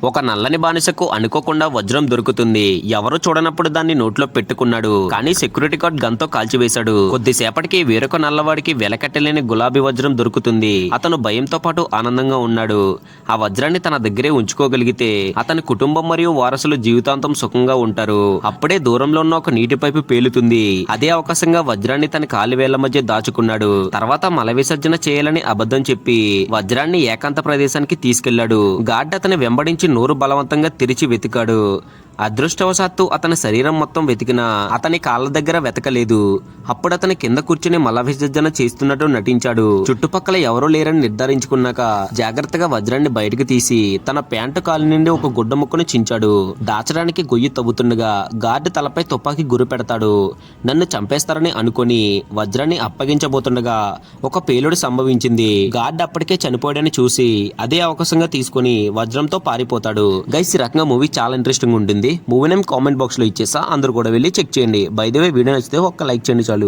ఒక నల్లని బానిసకు అనుకోకుండా వజ్రం దొరుకుతుంది. ఎవరు చూడనప్పుడు దాన్ని నోట్లో పెట్టుకున్నాడు. కానీ సెక్యూరిటీ గార్డ్ గన్తో కాల్చివేశాడు. కొద్దిసేపటికి వేరొక నల్లవాడికి వెలకట్టలేని గులాబీ వజ్రం దొరుకుతుంది. అతను భయంతో పాటు ఆనందంగా ఉన్నాడు. ఆ వజ్రాన్ని తన దగ్గరే ఉంచుకోగలిగితే అతని కుటుంబం మరియు వారసులు జీవితాంతం సుఖంగా ఉంటారు. అప్పుడే దూరంలో ఉన్న ఒక నీటి పైపు పేలుతుంది. అదే అవకాశంగా వజ్రాన్ని తన కాలివేళ్ల మధ్య దాచుకున్నాడు. తర్వాత మల విసర్జన చేయాలని అబద్ధం చెప్పి వజ్రాన్ని ఏకాంత ప్రదేశానికి తీసుకెళ్లాడు. గార్డ్ అతని వెంబడించి నోరు బలవంతంగా తెరిచి వెతికాడు. అదృష్టవశాత్తు అతని శరీరం మొత్తం వెతికినా అతని కాళ్ళ దగ్గర వెతకలేదు. అప్పుడు అతని కింద కూర్చుని మల విసర్జన చేస్తున్నట్టు నటించాడు. చుట్టుపక్కల ఎవరూ లేరని నిర్ధారించుకున్నాక జాగ్రత్తగా వజ్రాన్ని బయటకు తీసి తన ప్యాంటు కాలు నుండి ఒక గుడ్డ ముక్కను చించాడు. దాచడానికి గొయ్యి తవ్వుతుండగా గార్డు తలపై తుపాకీ గురి పెడతాడు. నన్ను చంపేస్తారని అనుకుని వజ్రాన్ని అప్పగించబోతుండగా ఒక పేలుడు సంభవించింది. గార్డ్ అప్పటికే చనిపోయాడని చూసి అదే అవకాశంగా తీసుకుని వజ్రంతో పారిపోతాడు. గైస్, ఈ రకంగా మూవీ చాలా ఇంట్రెస్టింగ్ ఉంటుంది. మూవీ నేమ్ కామెంట్ బాక్స్ లో ఇచ్చేసా, అందరూ కూడా వెళ్ళి చెక్ చేయండి. బై ది వే, వీడియో నచ్చితే ఒక్క లైక్ చేయండి చాలు.